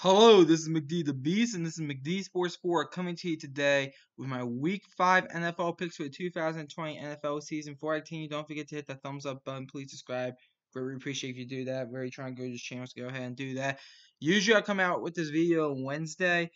Hello, this is McD the Beast, and this is McD Sports 4 coming to you today with my Week 5 NFL picks for the 2020 NFL season. Before I continue, don't forget to hit the thumbs up button. Please subscribe. Very appreciate if you do that. Very trying to grow this channel, so go ahead and do that. Usually I come out with this video on Wednesdays,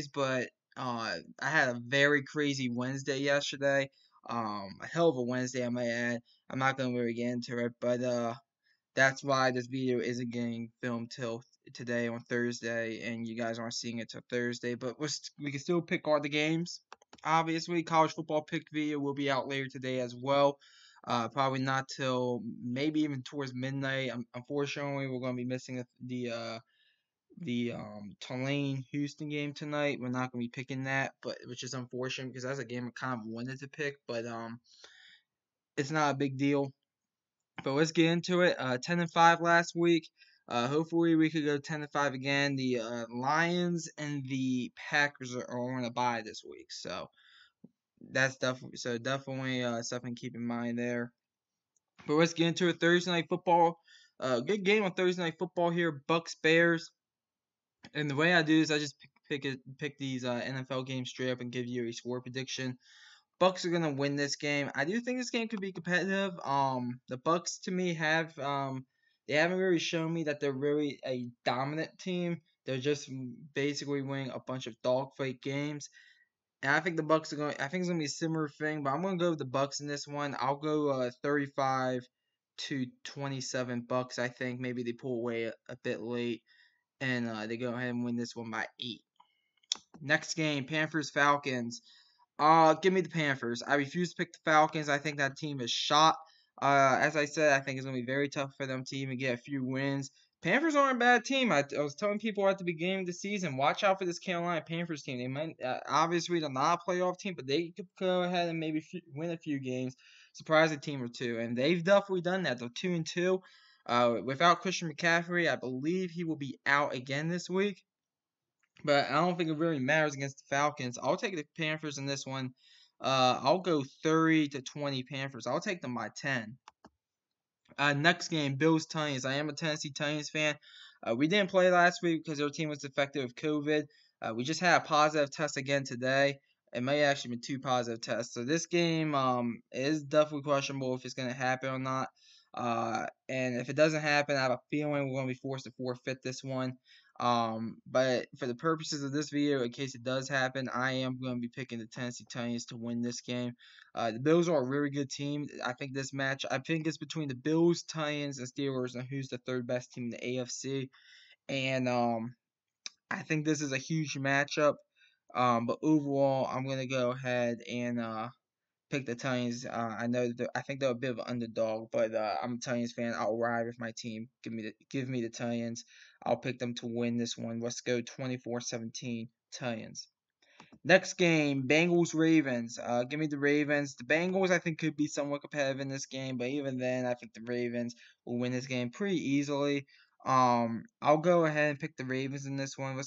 but I had a very crazy Wednesday yesterday. A hell of a Wednesday, I might add. I'm not gonna really get into it, but that's why this video isn't getting filmed till today on Thursday, and you guys aren't seeing it till Thursday. But we can still pick all the games. Obviously, college football pick video will be out later today as well. Probably not till maybe even towards midnight. Unfortunately, we're going to be missing the Tulane Houston game tonight. We're not going to be picking that, but which is unfortunate because that's a game I kind of wanted to pick, but it's not a big deal. But let's get into it. 10-5 last week. Hopefully we could go 10-5 again. The Lions and the Packers are on a bye this week, so that's definitely something to keep in mind there. But let's get into it. Thursday night football. Good game on Thursday night football here. Bucks Bears. And the way I do is I just pick these NFL games straight up and give you a score prediction. Bucks are gonna win this game. I do think this game could be competitive. The Bucks to me they haven't really shown me that they're really a dominant team. They're just basically winning a bunch of dogfight games. And I think the Bucks are going. I think it's gonna be a similar thing, but I'm gonna go with the Bucks in this one. I'll go 35-27 Bucks. I think maybe they pull away a bit late, and they go ahead and win this one by 8. Next game, Panthers Falcons. Give me the Panthers. I refuse to pick the Falcons. I think that team is shot. As I said, I think it's going to be very tough for them to even get a few wins. Panthers aren't a bad team. I was telling people at the beginning of the season, watch out for this Carolina Panthers team. They might, obviously, they're not a playoff team, but they could go ahead and maybe win a few games, surprise a team or two. And they've definitely done that. They're 2-2. Without Christian McCaffrey, I believe he will be out again this week. But I don't think it really matters against the Falcons. I'll take the Panthers in this one. I'll go 30-20 Panthers. I'll take them by 10. Next game, Bills Titans. I am a Tennessee Titans fan. We didn't play last week because our team was affected with COVID. We just had a positive test again today. It may have actually been 2 positive tests. So this game is definitely questionable if it's going to happen or not. And if it doesn't happen, I have a feeling we're going to be forced to forfeit this one. But for the purposes of this video, in case it does happen, I am going to be picking the Tennessee Titans to win this game. The Bills are a really good team. I think it's between the Bills, Titans, and Steelers, and who's the third best team in the AFC. And I think this is a huge matchup. But overall, I'm gonna go ahead and pick the Titans. I think they're a bit of an underdog, but I'm a Titans fan. I'll ride with my team. Give me the Titans. I'll pick them to win this one. Let's go 24-17 Titans. Next game, Bengals Ravens. Give me the Ravens. The Bengals I think could be somewhat competitive in this game, but even then I think the Ravens will win this game pretty easily. I'll go ahead and pick the Ravens in this one. I'll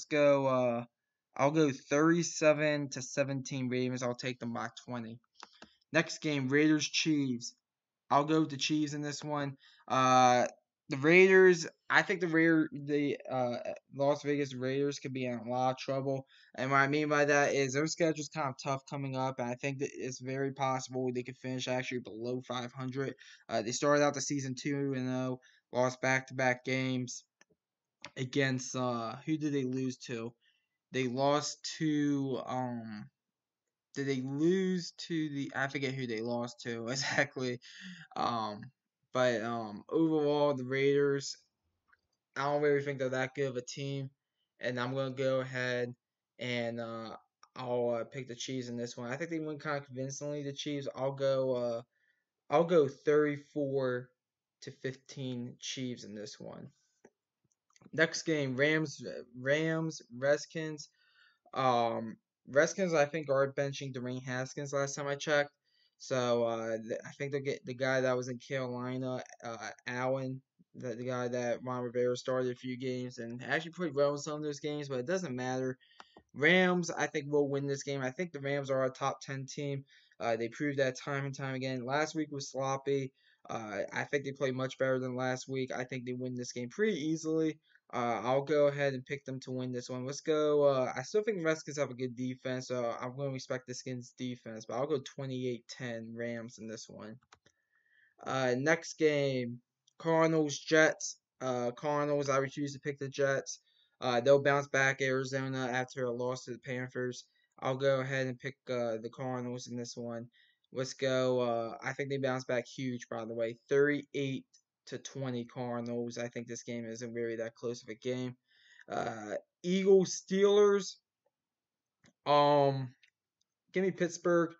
go 37-17 Ravens. I'll take them by 20. Next game, Raiders Chiefs. I'll go with the Chiefs in this one. The Raiders, I think the Las Vegas Raiders could be in a lot of trouble. And what I mean by that is their schedule's kind of tough coming up, and I think that it's very possible they could finish actually below 500. They started out the season 2-0, lost back-to-back games against who did they lose to? They lost to did they lose to I forget who they lost to exactly. But overall, the Raiders, I don't really think they're that good of a team, and I'm gonna go ahead and I'll pick the Chiefs in this one. I think they win kind of convincingly. The Chiefs. I'll go 34-15 Chiefs in this one. Next game, Rams Redskins. Redskins, I think, are benching Dwayne Haskins last time I checked. So I think they'll get the guy that was in Carolina, Allen, the guy that Ron Rivera started a few games and actually played well in some of those games, but it doesn't matter. Rams, I think, will win this game. I think the Rams are a top 10 team. They proved that time and time again. Last week was sloppy. I think they played much better than last week. I think they win this game pretty easily. I'll go ahead and pick them to win this one. Let's go. I still think the Redskins have a good defense, so I'm going to respect the Skins' defense, but I'll go 28-10 Rams in this one. Next game, Cardinals Jets. Cardinals, I refuse to pick the Jets. They'll bounce back Arizona after a loss to the Panthers. I'll go ahead and pick the Cardinals in this one. Let's go. I think they bounce back huge, by the way. 38-20 Cardinals. I think this game isn't really that close of a game. Eagles Steelers. Give me Pittsburgh.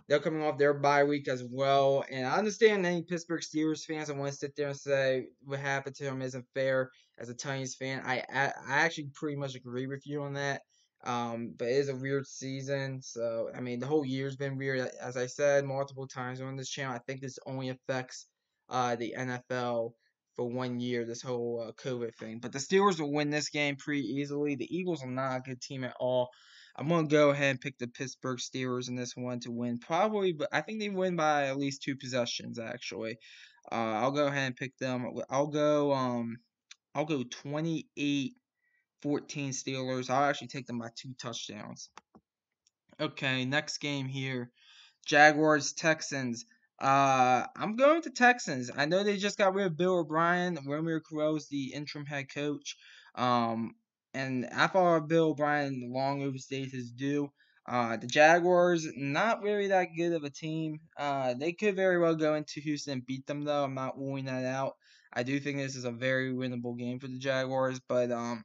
They're coming off their bye week as well. And I understand any Pittsburgh Steelers fans that want to sit there and say what happened to him isn't fair as a Titans fan. I actually pretty much agree with you on that. But it is a weird season. So, I mean, the whole year's been weird. As I said multiple times on this channel, I think this only affects the NFL for 1 year, this whole COVID thing. But the Steelers will win this game pretty easily. The Eagles are not a good team at all. I'm gonna go ahead and pick the Pittsburgh Steelers in this one to win. Probably, but I think they win by at least 2 possessions. Actually, I'll go ahead and pick them. I'll go 28-14 Steelers. I'll actually take them by 2 touchdowns. Okay, next game here. Jaguars Texans. I'm going to Texans. I know they just got rid of Bill O'Brien. Romeo Crowell's the interim head coach. Um, and I thought Bill O'Brien long overstayed his due. The Jaguars, not really that good of a team. They could very well go into Houston and beat them, though. I'm not ruling that out. I do think this is a very winnable game for the Jaguars, but I'm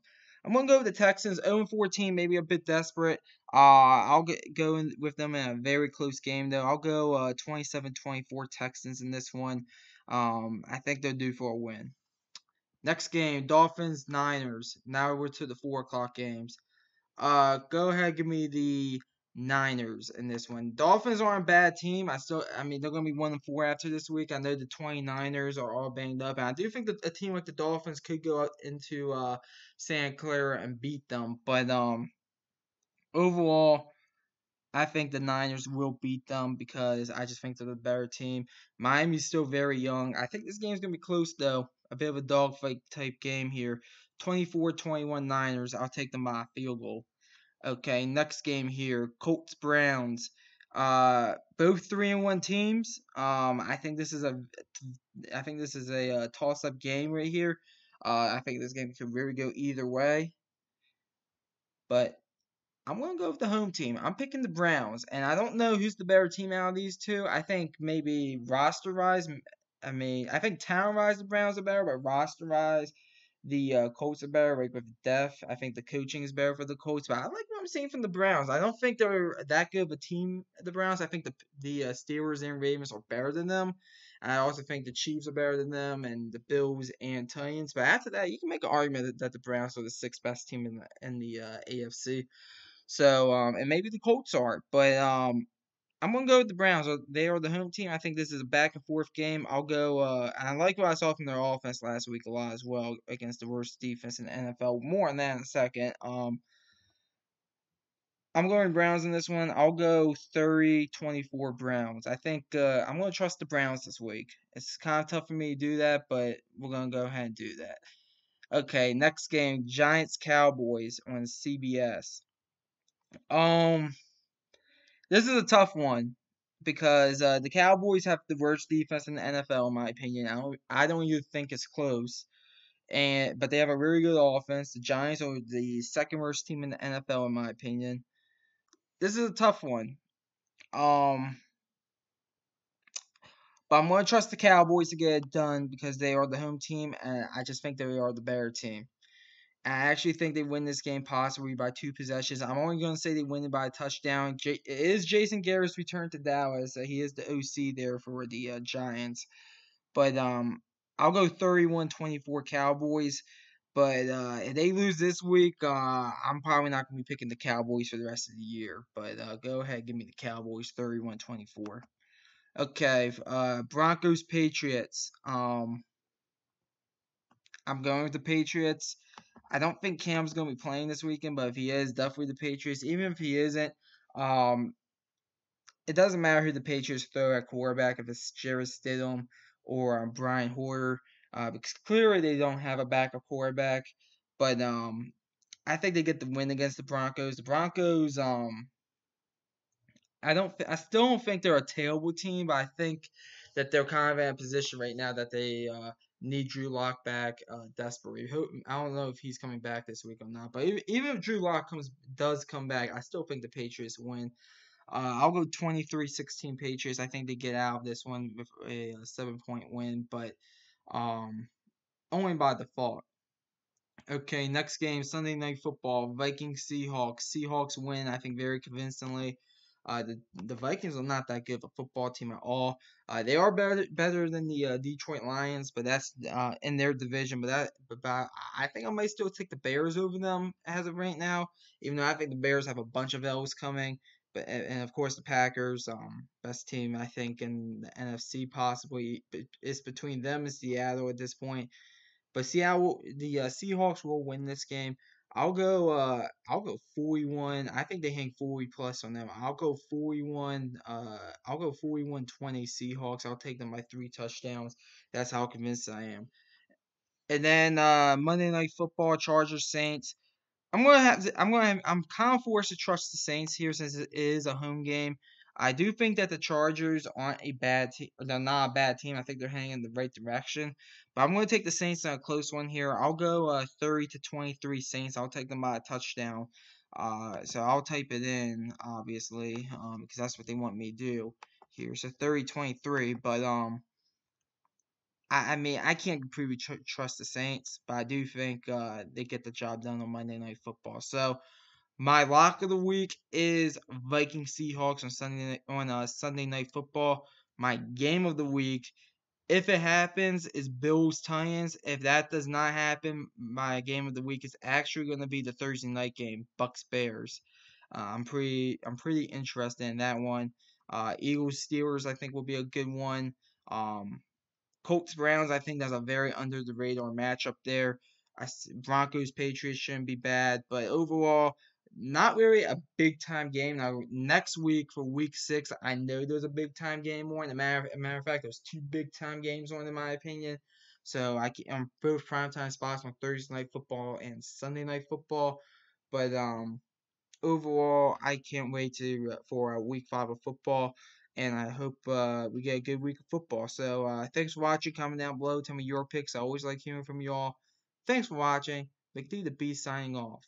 gonna go with the Texans. 0-14, maybe a bit desperate. I'll go in with them in a very close game, though. I'll go 27-24 Texans in this one. I think they'll do for a win. Next game, Dolphins Niners. Now we're to the 4 o'clock games. Go ahead, give me the Niners in this one. Dolphins aren't a bad team. I mean, they're gonna be 1-4 after this week. I know the 29ers are all banged up, and I do think that a team like the Dolphins could go out into Santa Clara and beat them. But overall, I think the Niners will beat them because I just think they're the better team. Miami's still very young. I think this game's going to be close, though. A bit of a dogfight type game here. 24-21 Niners. I'll take them by a field goal. Okay, next game here. Colts Browns. Both 3-1 teams. I think this is a toss-up game right here. I think this game could really go either way. But I'm going to go with the home team. I'm picking the Browns, and I don't know who's the better team out of these two. I think maybe roster-wise, I think talent-wise the Browns are better, but roster-wise, the Colts are better. Like with depth, I think the coaching is better for the Colts. But I like what I'm seeing from the Browns. I don't think they're that good of a team, the Browns. I think the Steelers and Ravens are better than them. And I also think the Chiefs are better than them, and the Bills and Titans. But after that, you can make an argument that the Browns are the 6th best team in the AFC. So, and maybe the Colts are, but I'm gonna go with the Browns. They are the home team. I think this is a back and forth game. I'll go. And I like what I saw from their offense last week a lot as well against the worst defense in the NFL. More on that in a second. I'm going Browns in this one. I'll go 30-24 Browns. I think I'm going to trust the Browns this week. It's kind of tough for me to do that, but we're going to go ahead and do that. Okay, next game, Giants Cowboys on CBS. This is a tough one because the Cowboys have the worst defense in the NFL, in my opinion. I don't even think it's close. But they have a really good offense. The Giants are the 2nd worst team in the NFL, in my opinion. This is a tough one. But I'm going to trust the Cowboys to get it done because they are the home team, and I just think they are the better team. I actually think they win this game possibly by 2 possessions. I'm only going to say they win it by a touchdown. It is Jason Garrett's return to Dallas. He is the OC there for the Giants. But I'll go 31-24 Cowboys. But if they lose this week, I'm probably not going to be picking the Cowboys for the rest of the year. But go ahead, give me the Cowboys 31-24. Okay, Broncos Patriots. I'm going with the Patriots. I don't think Cam's going to be playing this weekend, but if he is, definitely the Patriots. Even if he isn't, it doesn't matter who the Patriots throw at quarterback, if it's Jarrett Stidham or Brian Hoyer, because clearly they don't have a backup quarterback. But I think they get the win against the Broncos. The Broncos, I still don't think they're a terrible team, but I think that they're kind of in a position right now that they need Drew Lock back desperately. I don't know if he's coming back this week or not, but even if Drew Lock does come back, I still think the Patriots win. I'll go 23-16 Patriots. I think they get out of this one with a 7-point win, but um, only by default. Okay, next game, Sunday Night Football, Vikings Seahawks. Seahawks win, I think, very convincingly. The Vikings are not that good of a football team at all. They are better than the Detroit Lions, but that's in their division. But I think I might still take the Bears over them as of right now, even though I think the Bears have a bunch of L's coming. But and of course the Packers, best team I think in the NFC possibly. It's between them and Seattle at this point. But Seattle, the Seahawks will win this game. I'll go 41. I think they hang 40 plus on them. I'll go 41. I'll go 41-20 Seahawks. I'll take them by 3 touchdowns. That's how convinced I am. And then Monday Night Football, Chargers Saints. I'm kind of forced to trust the Saints here since it is a home game. I do think that the Chargers aren't a bad team. They're not a bad team. I think they're heading in the right direction. But I'm going to take the Saints in a close one here. I'll go 30-23 Saints. I'll take them by a touchdown. So I'll type it in obviously because that's what they want me to do here. So 30-23. But I mean, I can't completely trust the Saints, but I do think they get the job done on Monday Night Football. So my lock of the week is Viking Seahawks on Sunday Night Football. My game of the week, if it happens, is Bills Titans. If that does not happen, my game of the week is actually going to be the Thursday night game, Bucks Bears. I'm pretty interested in that one. Eagles Steelers, I think, will be a good one. Um, Colts Browns, I think that's a very under the radar matchup there. Broncos Patriots shouldn't be bad, but overall, not really a big time game. Now next week for week 6, I know there's a big time game on. As a matter of fact, there's 2 big time games on in my opinion. So I'm both primetime spots on Thursday night football and Sunday night football. But overall, I can't wait for week 5 of football, and I hope we get a good week of football. So thanks for watching. Comment down below. Tell me your picks. I always like hearing from y'all. Thanks for watching. McD the Beast signing off.